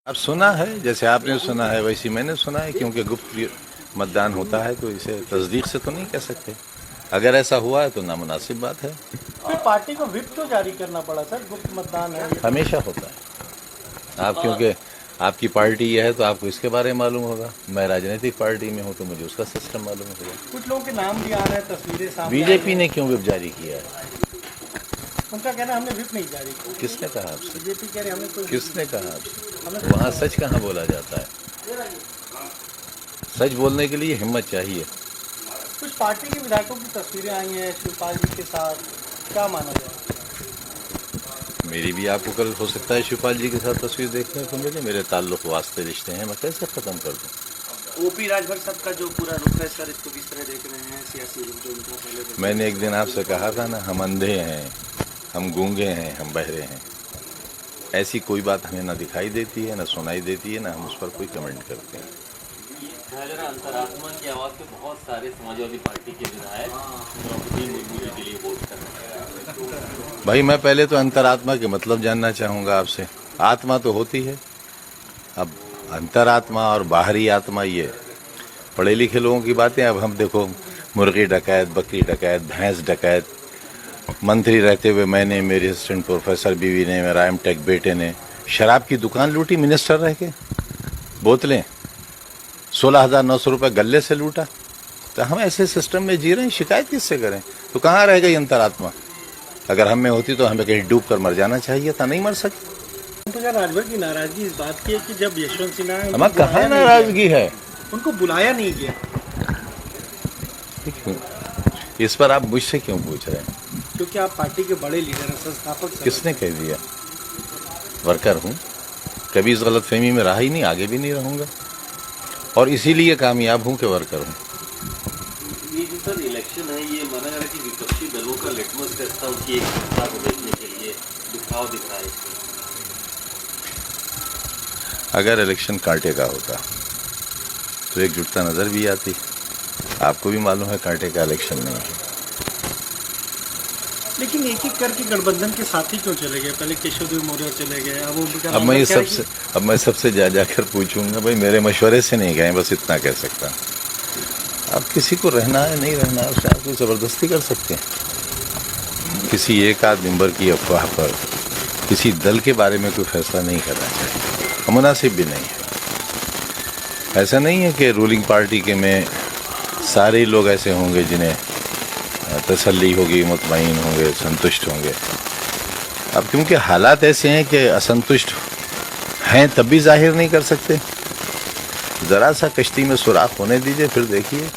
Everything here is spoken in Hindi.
अब सुना है, जैसे आपने सुना है वैसे मैंने सुना है, क्योंकि गुप्त मतदान होता है तो इसे तस्दीक से तो नहीं कह सकते। अगर ऐसा हुआ है तो नामुनासिब बात है। फिर पार्टी को व्हिप क्यों जारी करना पड़ा सर? गुप्त मतदान है ये। हमेशा होता है। आप क्योंकि आपकी पार्टी ये है तो आपको इसके बारे में मालूम होगा। मैं राजनीतिक पार्टी में हूँ तो मुझे उसका सिस्टम मालूम होगा। कुछ लोगों के नाम भी आ रहे हैं, तस्वीरें सामने आ बीजेपी रही ने हैं। क्यों व्हिप जारी किया है? उनका कहना है हमने व्हिप नहीं जारी किया। किसने कहा आपसे? बीजेपी कह रहे हैं हमने कोई किसने कहा आपसे? हमें वहाँ सच कहाँ बोला जाता है? सच बोलने के लिए हिम्मत चाहिए। कुछ पार्टी के विधायकों की तस्वीरें आई हैं शिवपाल जी के साथ, क्या माना जाए? मेरी भी आपको कल हो सकता है शिवपाल जी के साथ तस्वीर देखने को मिले। मेरे ताल्लुक वास्ते रिश्ते हैं, मैं कैसे ख़त्म कर दूँ? ओपी राजभर साहब का जो पूरा रुख है सर, इसको किस तरह देख रहे हैं? सियासी रुख जो उनका पहले मैंने एक दिन आपसे कहा था ना, हम अंधे हैं, हम गूंगे हैं, हम बहरे हैं। ऐसी कोई बात हमें ना दिखाई देती है, ना सुनाई देती है, ना हम उस पर कोई कमेंट करते हैं। जरा अंतरात्मा की आवाज़ पे बहुत सारे समाजवादी पार्टी के विधायक द्रौपदी मुर्मू जी के लिए वोट कर रहे हैं। भाई मैं पहले तो अंतरात्मा के मतलब जानना चाहूँगा आपसे। आत्मा तो होती है, अब अंतरात्मा और बाहरी आत्मा ये पढ़े लिखे लोगों की बातें। अब हम देखो, मुर्गी डकैत, बकरी डकैत, भैंस डकैत, मंत्री रहते हुए मैंने, मेरे असिस्टेंट प्रोफेसर बीवी ने, मेरा एमटेक बेटे ने शराब की दुकान लूटी मिनिस्टर रह के, बोतलें 16,900 रुपये गले से लूटा। तो हम ऐसे सिस्टम में जी रहे हैं, शिकायत किससे करें? तो कहाँ रह गई अंतरात्मा? अगर हम में होती तो हमें कहीं डूब कर मर जाना चाहिए था, नहीं मर सके। तो क्या राजभर की नाराजगी इस बात की है कि जब यशवंत सिन्हा है हमें कहाँ नाराजगी है? उनको बुलाया नहीं गया? इस पर आप मुझसे क्यों पूछ रहे हैं? क्योंकि आप पार्टी के बड़े लीडर हैं, संस्थापक। किसने कह दिया? वर्कर हूँ, कभी इस गलतफहमी में रहा ही नहीं, आगे भी नहीं रहूंगा, और इसीलिए कामयाब हूँ कि वर्कर हूँ। ये जो सर इलेक्शन है, ये माना जा रहा है कि विपक्षी दलों का लिटमस टेस्ट था उनकी एक सत्ता को देखने के लिए, दिखाव दिखाए इसमें। अगर इलेक्शन कांटे का होता तो एकजुटता नजर भी आती। आपको भी मालूम है कांटे का इलेक्शन नहीं है। लेकिन एक एक करके गठबंधन के साथी क्यों चले गए? पहले केशवदेव मौर्य चले गए, अब उनका अब मैं सबसे जा जाकर पूछूंगा, भाई मेरे मशवरे से नहीं गए, बस इतना कह सकता हूं। अब किसी को रहना है नहीं रहना है, उससे आप कोई जबरदस्ती कर सकते हैं? किसी एक आध मेंबर की अफवाह पर किसी दल के बारे में कोई फैसला नहीं करना चाहिए, मुनासिब भी नहीं है। ऐसा नहीं है कि रूलिंग पार्टी के में सारे लोग ऐसे होंगे जिन्हें तसल्ली होगी, मुतमईन होंगे, संतुष्ट होंगे। अब क्योंकि हालात ऐसे हैं कि असंतुष्ट हैं तब भी जाहिर नहीं कर सकते। ज़रा सा कश्ती में सुराख होने दीजिए, फिर देखिए